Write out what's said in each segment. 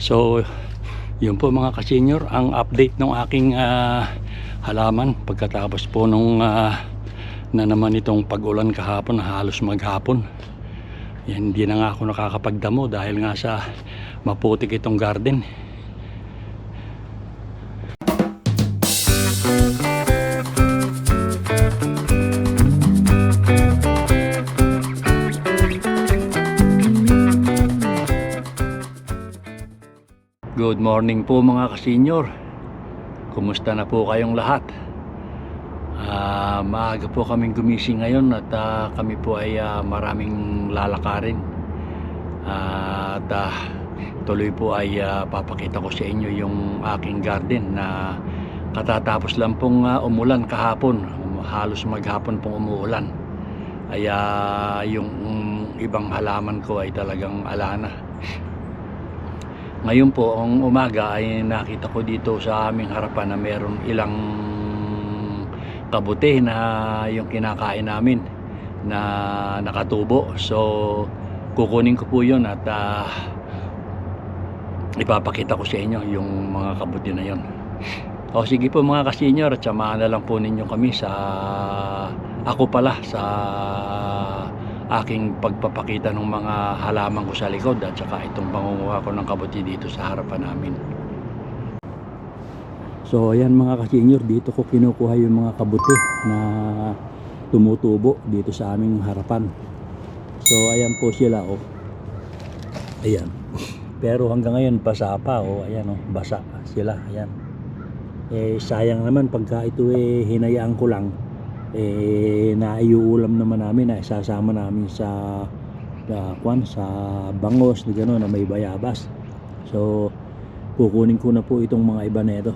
So, yun po mga ka-senior, ang update ng aking halaman pagkatapos po nung na naman itong pag-ulan kahapon, halos maghapon. Yan, hindi na nga ako nakakapagdamo dahil nga sa maputik itong garden. Good morning po mga ka-senior. Kumusta na po kayong lahat? Maaga po kaming gumising ngayon at kami po ay maraming lalakarin. At tuloy po ay papakita ko sa inyo yung aking garden na katatapos lang pong umulan kahapon. Halos maghapon pong umuulan. Ay yung ibang halaman ko ay talagang alana. Ngayon po, ang umaga ay nakita ko dito sa aming harapan na meron ilang kabuti na yung kinakain namin na nakatubo. So, kukunin ko po yun at ipapakita ko sa inyo yung mga kabuti na yun. O sige po mga ka-senior, at samahan na lang po ninyo kami sa ako pala sa aking pagpapakita ng mga halaman ko sa likod at saka itong pangunguha ko ng kabuti dito sa harapan namin. So ayan mga ka-senior, dito ko kinukuha yung mga kabuti na tumutubo dito sa aming harapan. So ayan po sila oh. Ayan. Pero hanggang ngayon basa pa oh. Ayan oh, basa sila. Ayan. Sayang naman pagka ito hinayaan ko lang. Naiuulam naman namin na isasama namin sa sa bangos na gano'n na may bayabas. So kukunin ko na po itong mga iba na ito.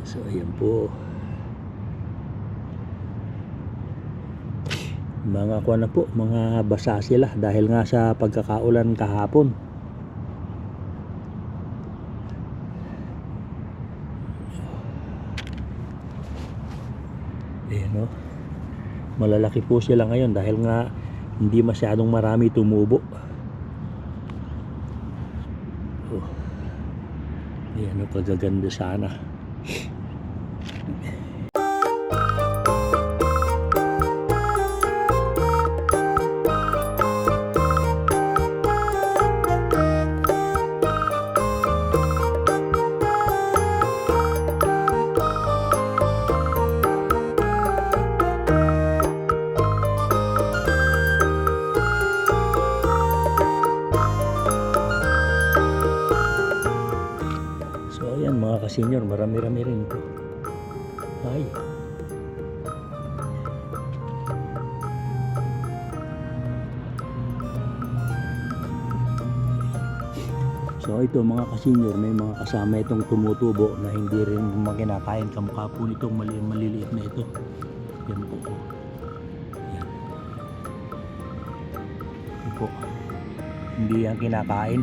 So ayan po, mga kuwan na po, mga basa sila dahil nga sa pagkakaulan kahapon. Ayan o, malalaki po sila ngayon dahil nga hindi masyadong marami tumubo. Ayan o, kagaganda sana. Mga ka-senior, marami-rami rin ito. Ay. So ito mga ka-senior, may mga kasama itong tumutubo na hindi rin makinakain. Kamukha po nitong maliliit na ito. Yan po. Yan. Yan po. Hindi yan kinakain.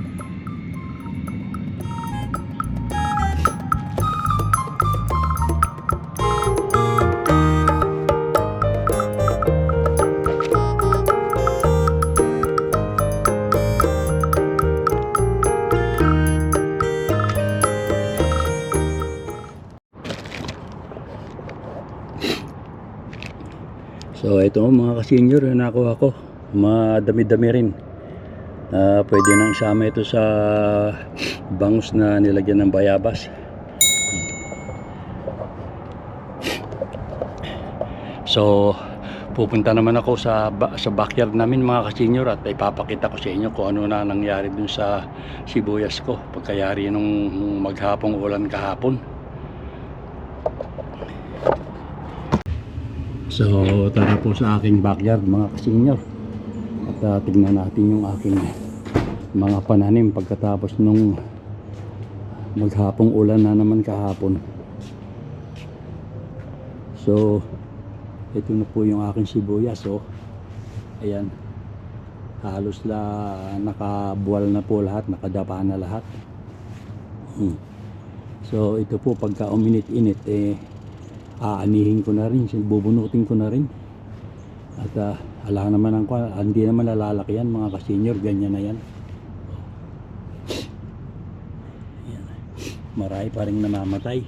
So ito mga ka-senior, nakuha ko, madami-dami rin. Pwede nang isama ito sa bangus na nilagyan ng bayabas. So pupunta naman ako sa backyard namin mga ka-senior at ipapakita ko sa inyo kung ano na nangyari dun sa sibuyas ko pagkayari nung maghapong ulan kahapon. So tara po sa aking backyard mga ka-senior at tignan natin yung aking mga pananim pagkatapos nung maghapong ulan na naman kahapon. So ito na po yung aking sibuyas oh. Ayan, halos nakabuwal na po lahat, nakadapa na lahat. So ito po pagka uminit-init aanihin ko na rin, bubunutin ko na rin. At ala naman hindi naman nalalaki yan mga ka-senior, ganyan na yan. Yan. Marami pa rin namamatay.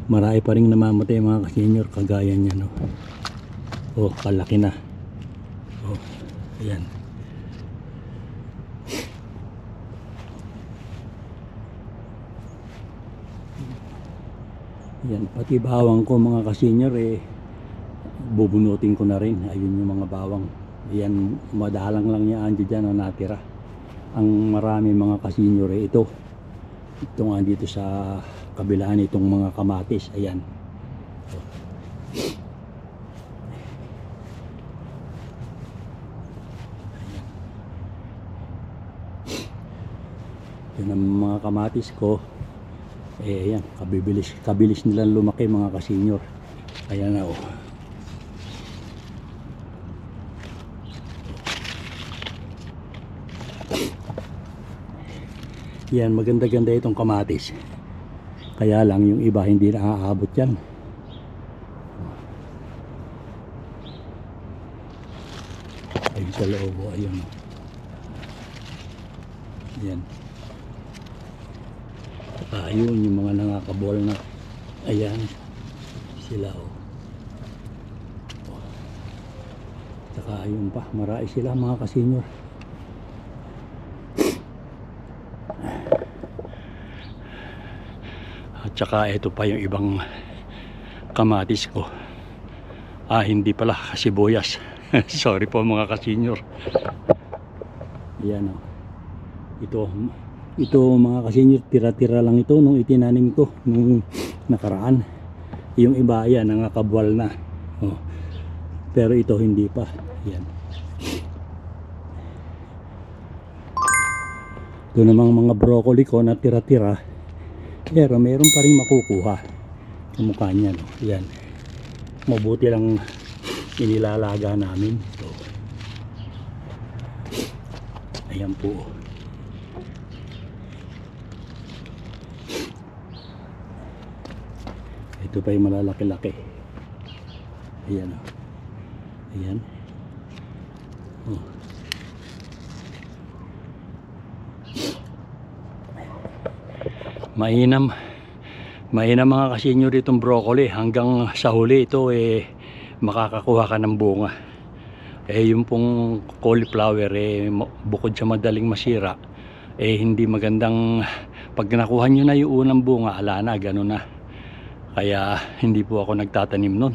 Marami pa rin namamatay mga ka-senior, kagaya niya, no. Oh, kalaki na. Oh, ayan. Yan, pati bawang ko mga ka-senior bubunutin ko na rin. Ayun yung mga bawang. Yan, madalang lang niya andyan dyan ang natira. Ang marami mga ka-senior ito. Ito nga dito sa kabilaan itong mga kamatis. Ayan. Yan ang mga kamatis ko. Ayan, kabilis nilang lumaki mga ka-senior. Ayan na oh. Yan, maganda-ganda itong kamatis. Kaya lang yung iba hindi naaabot yan. Ayun sa loob, ayun. Yan. Ayun yung mga nangakabol na. Ayan sila oh. Saka ayun pa, marami sila mga ka-senior. At saka ito pa yung ibang kamatis ko. Hindi pala, sibuyas. Sorry po mga ka-senior. Ayan oh. Ito mga ka-senior, tira-tira lang ito nung itinanim ko nung nakaraan. Yung iba yan, nangakabwal na. Oh. Pero ito hindi pa. Yan. Ito namang mga broccoli ko na tira-tira. Pero meron pa rin makukuha. Kamukha niya. No? Yan. Mabuti lang inilalaga namin. So, ayan po. Ito pa yung malalaki-laki. Ayan o. Ayan. Oh. Mainam mga ka-senior itong broccoli. Hanggang sa huli ito makakakuha ka ng bunga. Yung pong cauliflower bukod sa madaling masira, hindi magandang pag nakuha nyo na yung unang bunga, ala na, gano'n na. Kaya hindi po ako nagtatanim nun.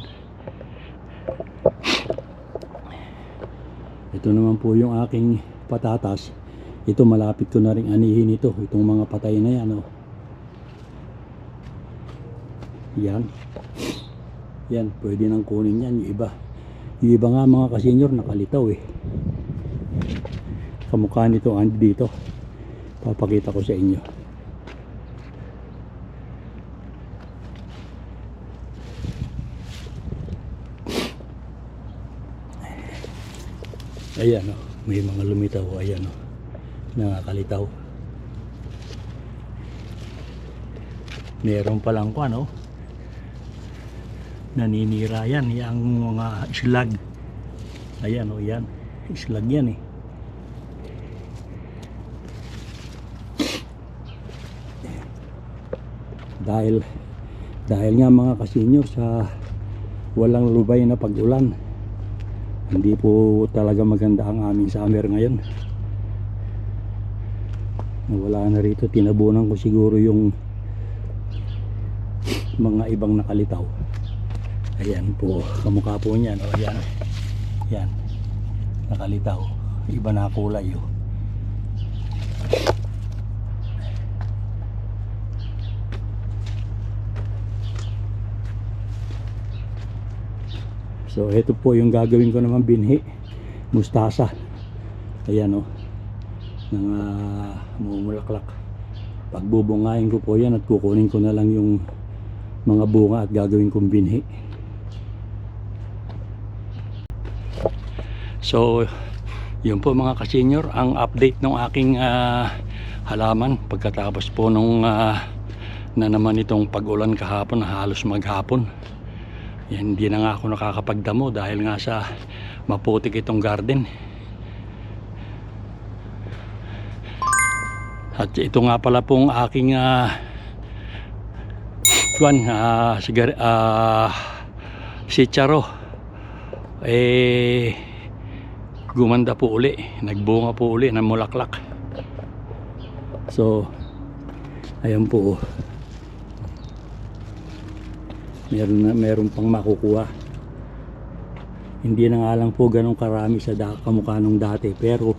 Ito naman po yung aking patatas. Ito malapit ko na rin anihin ito. Itong mga patay na yan oh. Yan. Yan, pwede nang kunin yan. Yung iba nga mga ka-senior nakalitaw Kamukha nito dito. Papakita ko sa inyo. Ayan oh, may mga lumitaw. Ayan oh, nakakalitaw. Meron palang naninira yan, yung mga islag. Ayan oh, yan, islag yan Dahil nga mga ka-senior, sa walang lubay na pag-ulan, hindi po talaga maganda ang aming summer ngayon. Wala na rito, tinabunan ko siguro yung mga ibang nakalitaw. Ayan po, kamukha po niyan. O yan, yan, nakalitaw. Iba na kulay oh. So ito po yung gagawin ko naman binhi, mustasa. Ayan oh, mumulaklak. Pagbubungayin ko po yan at kukunin ko na lang yung mga bunga at gagawin kong binhi. So yun po mga ka-senior, ang update ng aking halaman pagkatapos po nung na naman itong pag-ulan kahapon, halos maghapon. Yan, hindi na nga ako nakakapagdamo dahil nga sa maputik itong garden. At ito nga pala pong aking sitsaro gumanda po uli, nagbunga po uli ng mulaklak. So ayan po, meron pang makukuha. Hindi na nga lang po ganun karami sa kamukha nung dati, pero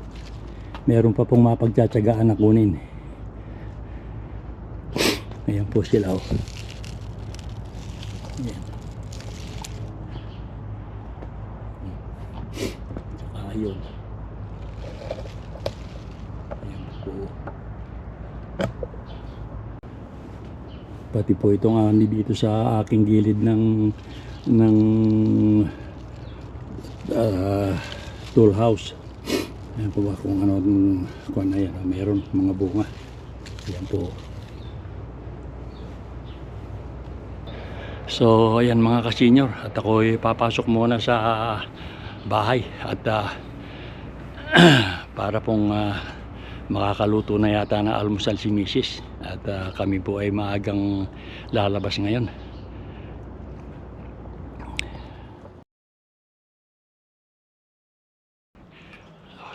meron pa pong mapagtsatsagaan na kunin. Ayan po sila oh. Ayan. Ayun. Ayan po. Pati po itong ani dito sa aking gilid ng tool house. Ayan po ba kung ano kung yan, meron mga bunga. Ayan po. So ayan mga ka-senior, at ako papasok muna sa bahay at para pong makakaluto na yata na almusal si Mrs. At kami po ay maagang lalabas ngayon.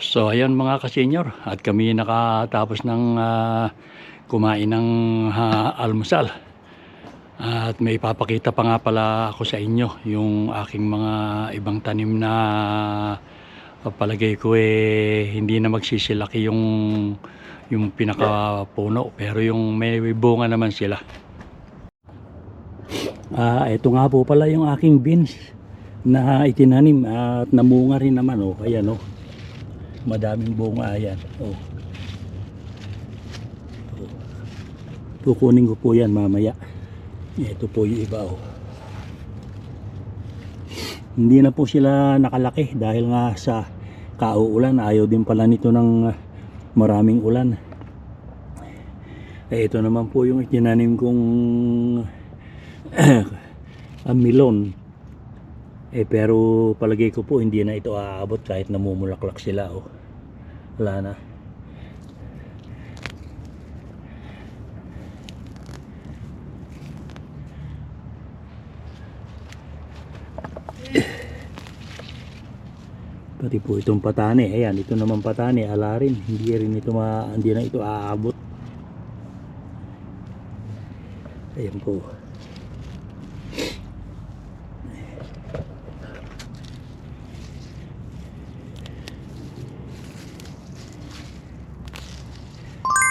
So ayan mga ka-senior, at kami nakatapos ng kumain ng almusal. At may ipapakita pa nga pala ako sa inyo yung aking mga ibang tanim na palagay ko hindi na magsisilaki yung pinakapuno, pero yung may bunga naman sila. Ito nga po pala yung aking beans na itinanim at namunga rin naman oh. Ayan oh. Madaming bunga ayan oh. Kukunin ko po yan mamaya. Ito po yung iba oh. Hindi na po sila nakalaki dahil nga sa kauulan. Ayaw din pala nito ng maraming ulan. Ito naman po yung itinanim kong melon. Pero palagay ko po hindi na ito aabot kahit namumulaklak sila oh. Wala na. Pati po itong patani, ayan, ito naman patani, ala rin, hindi na ito aabot. Ayan po.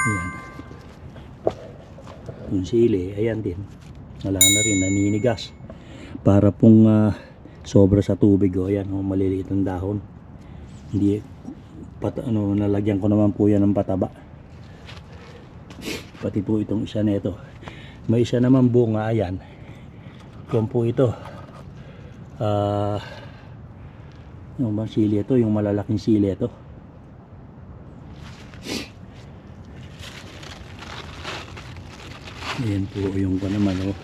Ayan. Yung sili, ayan din. Wala na rin, naninigas. Para pong sobra sa tubig oh, ayan, oh, maliliit ang dahon. Hindi nalagyan ko naman po yan ng pataba. Pati po itong isa nito. May isa naman bunga, ayan. Kung po ito yung bang sili ito, yung malalaking sili ito. Ayan po yung pa naman oh.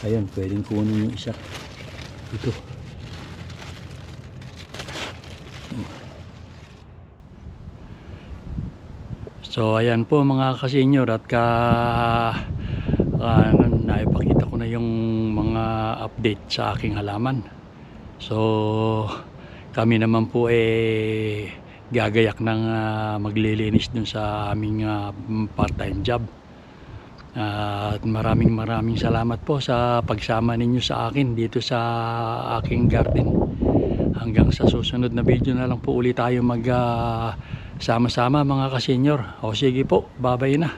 Ayan, pwedeng kunin yung isa. Ito. So ayan po mga ka-senior, at naipakita ko na yung mga update sa aking halaman. So kami naman po gagayak ng maglilinis dun sa aming part-time job. At maraming salamat po sa pagsama ninyo sa akin dito sa aking garden. Hanggang sa susunod na video na lang po ulit tayo sama-sama mga ka-senior. O sige po, bye-bye na.